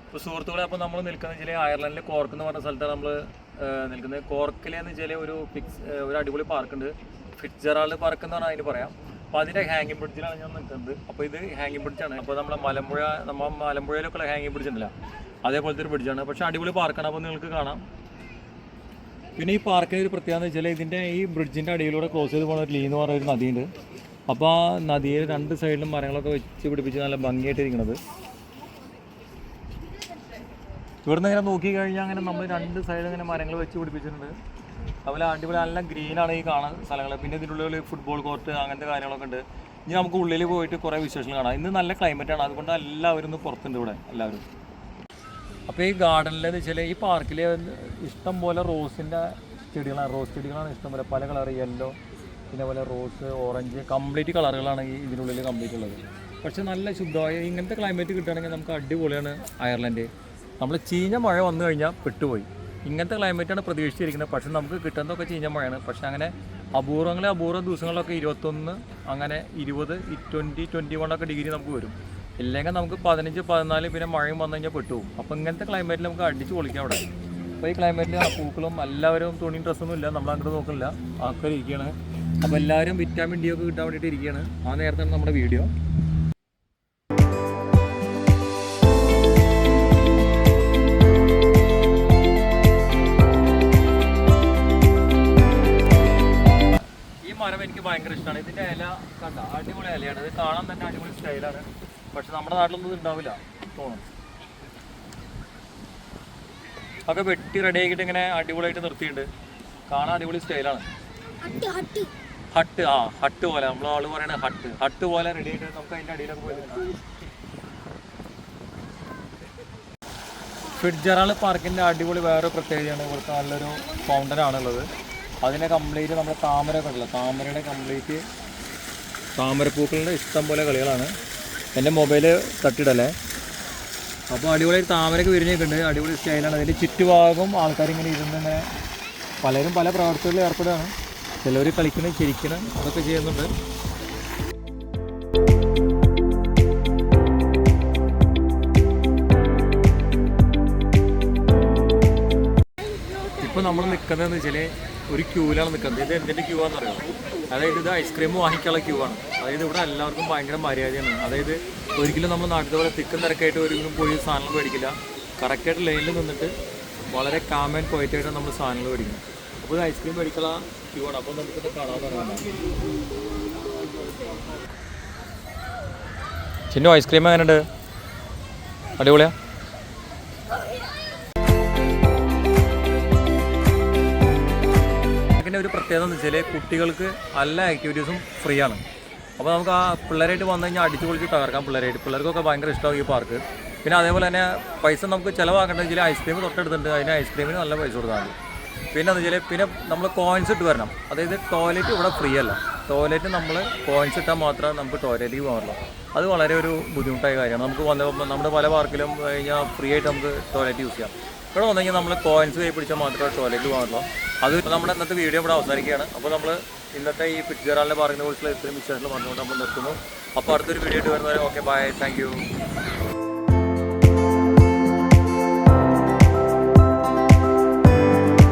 ഇപ്പോൾ സുഹൃത്തുക്കളെ, അപ്പോൾ നമ്മൾ നിൽക്കുന്നത് വെച്ചാൽ അയർലൻഡിൽ കോർക്ക് എന്ന് പറഞ്ഞ സ്ഥലത്താണ് നമ്മൾ നിൽക്കുന്നത്. കോർക്കിലെന്ന് വെച്ചാൽ ഒരു അടിപൊളി പാർക്കുണ്ട്, ഫിറ്റ്ജെറാൾഡ് പാർക്ക് എന്നാണ് അതിന് പറയാം. അപ്പോൾ അതിൻ്റെ ഹാങ്ങിങ് ബ്രിഡ്ജിലാണ് ഞാൻ നിൽക്കുന്നത്. അപ്പോൾ ഇത് ഹാങ്ങിങ് ബ്രിഡ്ജാണ്. അപ്പോൾ നമ്മൾ മലമ്പുഴയിലൊക്കെ ഹാങ്ങിങ് ബ്രിഡ്ജ് ഉണ്ടല്ലോ, അതേപോലത്തെ ഒരു ബ്രിഡ്ജാണ്. പക്ഷേ അടിപൊളി പാർക്കാണ്. അപ്പോൾ നിങ്ങൾക്ക് കാണാം. പിന്നെ ഈ പാർക്കിന് ഒരു പ്രത്യേകത എന്ന് വെച്ചാൽ ഇതിൻ്റെ ഈ ബ്രിഡ്ജിൻ്റെ അടിയിലൂടെ ക്രോസ് ചെയ്ത് പോകുന്ന ഒരു ലീ എന്ന് പറയുന്ന ഒരു നദിയുണ്ട്. അപ്പോൾ ആ നദിയിൽ രണ്ട് സൈഡിലും മരങ്ങളൊക്കെ വെച്ച് പിടിപ്പിച്ച് നല്ല ഭംഗിയായിട്ടിരിക്കുന്നത്. ഇവിടുന്ന് ഇങ്ങനെ നോക്കിക്കഴിഞ്ഞാൽ അങ്ങനെ നമ്മൾ രണ്ട് സൈഡിൽ ഇങ്ങനെ മരങ്ങൾ വെച്ച് പിടിപ്പിച്ചിട്ടുണ്ട്. അതുപോലെ അടിപൊളി നല്ല ഗ്രീനാണ് ഈ കാണുന്ന സ്ഥലങ്ങൾ. പിന്നെ ഇതിനുള്ളിൽ ഫുട്ബോൾ കോർട്ട് അങ്ങനത്തെ കാര്യങ്ങളൊക്കെ ഉണ്ട്. ഇനി നമുക്ക് ഉള്ളിൽ പോയിട്ട് കുറേ വിശേഷങ്ങൾ കാണാം. ഇന്ന് നല്ല ക്ലൈമറ്റാണ്, അതുകൊണ്ട് എല്ലാവരും ഒന്ന് പുറത്തുണ്ട് ഇവിടെ എല്ലാവരും. അപ്പോൾ ഈ ഗാർഡനിലെന്ന് വെച്ചാൽ ഈ പാർക്കിൽ ഇഷ്ടം പോലെ റോസിൻ്റെ ചെടികളാണ്. റോസ് ചെടികളാണ് ഇഷ്ടം പോലെ, പല കളർ, യെല്ലോ, പിന്നെ പോലെ റോസ്, ഓറഞ്ച്, കംപ്ലീറ്റ് കളറുകളാണ് ഈ ഇതിനുള്ളിൽ കംപ്ലീറ്റ് ഉള്ളത്. പക്ഷേ നല്ല ശുദ്ധമായ ഇങ്ങനത്തെ ക്ലൈമറ്റ് കിട്ടുകയാണെങ്കിൽ നമുക്ക് അടിപൊളിയാണ് അയർലൻഡ്. നമ്മൾ ചീഞ്ഞ മഴ വന്നു കഴിഞ്ഞാൽ പെട്ടുപോയി. ഇങ്ങനത്തെ ക്ലൈമറ്റാണ് പ്രതീക്ഷിച്ചിരിക്കുന്നത്. പക്ഷേ നമുക്ക് കിട്ടുന്നതൊക്കെ ചീഞ്ഞ മഴയാണ്. പക്ഷേ അങ്ങനെ അപൂർവ ദിവസങ്ങളിലൊക്കെ 21, അങ്ങനെ 20, 21 ഡിഗ്രി നമുക്ക് വരും. ഇല്ലെങ്കിൽ നമുക്ക് 15, 14 പിന്നെ മഴയും വന്നു കഴിഞ്ഞാൽ പെട്ടുപോകും. അപ്പോൾ ഇങ്ങനത്തെ ക്ലൈമറ്റിൽ നമുക്ക് അടിച്ച് പൊളിക്കാം അവിടെ. അപ്പോൾ ഈ ക്ലൈമറ്റിൽ പൂക്കളും എല്ലാവരും തുണിയും ഡ്രസ്സൊന്നും ഇല്ല, നമ്മളങ്ങോട്ട് നോക്കുന്നില്ല, ആൾക്കാർ ഇരിക്കുകയാണ്. അപ്പോൾ എല്ലാവരും വിറ്റാമിൻ ഡി ഒക്കെ കിട്ടാൻ വേണ്ടിയിട്ട് ഇരിക്കുകയാണ്. ആ നേരത്താണ് നമ്മുടെ വീഡിയോ. മരം എനിക്ക് ഭയങ്കര ഇഷ്ടമാണ്. ഇതിൻ്റെ ഇല കണ്ട അടിപൊളി ഇലയാണ്. ഇത് കാണാൻ തന്നെ അടിപൊളി സ്റ്റൈലാണ്. പക്ഷെ നമ്മുടെ നാട്ടിലൊന്നും ഉണ്ടാവില്ല തോന്നും. ഒക്കെ വെട്ടി റെഡി ആക്കിയിട്ട് ഇങ്ങനെ അടിപൊളിയായിട്ട് നിർത്തിയിട്ടുണ്ട്. കാണാൻ അടിപൊളി സ്റ്റൈലാണ്. ഹട്ട് പോലെ നമ്മൾ ആള് പറയണ ഹട്ട് പോലെ റെഡി ആയിട്ട് നമുക്ക് അതിൻ്റെ അടിയിലൊക്കെ പോയി. ഫിറ്റ്ജെറാൾഡ് പാർക്കിൻ്റെ അടിപൊളി വേറെ പ്രത്യേകതയാണ്, ഇവിടുത്തെ നല്ലൊരു ഫൗണ്ടനാണുള്ളത്. അതിനെ കംപ്ലീറ്റ് നമ്മുടെ താമരയൊക്കെ ഉണ്ടല്ലോ, താമരയുടെ കംപ്ലീറ്റ് താമരപ്പൂക്കളുടെ ഇഷ്ടം പോലെ കളികളാണ്. എൻ്റെ മൊബൈല് തട്ടിയിടല്ലേ. അപ്പോൾ അടിപൊളി താമരയൊക്കെ വിരിഞ്ഞൊക്കെയുണ്ട്, അടിപൊളി സ്റ്റൈലാണ്. അതിൻ്റെ ചുറ്റുഭാഗം ആൾക്കാരിങ്ങനെ ഇരുന്നിങ്ങനെ പലരും പല പ്രവർത്തനങ്ങളിൽ ഏർപ്പെടുകയാണ്. ചിലർ കളിക്കണം, ചിരിക്കണം, അതൊക്കെ ചെയ്യുന്നുണ്ട്. ഇപ്പോൾ നമ്മൾ നിൽക്കുന്നതെന്ന് വെച്ചാൽ ഒരു ക്യൂവിലാണ് നിൽക്കുന്നത്. ഇത് എന്തിൻ്റെ ക്യൂ ആണെന്ന് അറിയാം. അതായത് ഇത് ഐസ്ക്രീം വാങ്ങിക്കാനുള്ള ക്യൂ ആണ്. അതായത് ഇവിടെ എല്ലാവർക്കും ഭയങ്കര മര്യാദയാണ്. അതായത് ഒരിക്കലും നമ്മൾ നാട്ടിൽ പോലെ തിക്കും തിരക്കായിട്ട് ഒരിക്കലും പോയി സാധനങ്ങൾ മേടിക്കില്ല. കറക്റ്റായിട്ട് ലൈനിൽ നിന്നിട്ട് വളരെ കാം ആൻഡ് ക്വയറ്റായിട്ട് നമ്മൾ സാധനങ്ങൾ മേടിക്കണം. അപ്പോൾ ഇത് ഐസ്ക്രീം മേടിക്കാനുള്ള ക്യൂ ആണ്. അപ്പോൾ നമുക്കിത് കാണാവുന്നതാണ്. ചിന്നു, ഐസ്ക്രീം എങ്ങനെയുണ്ട്? അടിപൊളിയാ. പിന്നെ ഒരു പ്രത്യേകത എന്ന് വെച്ചാൽ കുട്ടികൾക്ക് എല്ലാ ആക്ടിവിറ്റീസും ഫ്രീ ആണ്. അപ്പോൾ നമുക്ക് ആ പിള്ളേരായിട്ട് വന്നു കഴിഞ്ഞാൽ അടിച്ചു പൊളിച്ച് തകർക്കാം. പിള്ളേർക്കൊക്കെ ഭയങ്കര ഇഷ്ടമാകും ഈ പാർക്ക്. പിന്നെ അതേപോലെ തന്നെ പൈസ നമുക്ക് ചിലവാക്കേണ്ടത് വെച്ചാൽ ഐസ്ക്രീം തൊട്ടെടുത്തിട്ടുണ്ട്, അതിന് ഐസ്ക്രീമിന് നല്ല പൈസ കൊടുത്താൽ മതി. പിന്നെ എന്ന് വെച്ചാൽ പിന്നെ നമ്മൾ കോയിൻസ് ഇട്ട് വരണം. അതായത് ടോയ്ലറ്റ് ഇവിടെ ഫ്രീ അല്ല. ടോയ്ലറ്റ് നമ്മൾ കോയിൻസ് ഇട്ടാൽ മാത്രമേ നമുക്ക് ടോയ്ലറ്റിൽ പോകാറുള്ളൂ. അത് വളരെ ഒരു ബുദ്ധിമുട്ടായ കാര്യമാണ്. നമുക്ക് നമ്മുടെ പല പാർക്കിലും കഴിഞ്ഞാൽ ഫ്രീ ആയിട്ട് നമുക്ക് ടോയ്ലറ്റ് യൂസ് ചെയ്യാം. ഇവിടെ വന്നു കഴിഞ്ഞാൽ നമ്മൾ കോയിൻസ് കൈ പിടിച്ചാൽ മാത്രമേ ടോയ്ലറ്റ് പോകാറുള്ളൂ. അത് നമ്മുടെ ഇന്നത്തെ വീഡിയോ ഇവിടെ അവസാനിക്കുകയാണ്. അപ്പോൾ നമ്മൾ ഇന്നത്തെ ഈ ഫിറ്റ്ജെറാൾഡ് പാർക്കിനെ കുറിച്ചുള്ള ഇത്രയും വിശേഷങ്ങൾ പറഞ്ഞുകൊണ്ട് നമ്മൾ നിർത്തുന്നു. അപ്പോൾ അടുത്തൊരു വീഡിയോ ആയിട്ട് വരുന്നവരെ ഓക്കെ, ബൈ, താങ്ക് യു.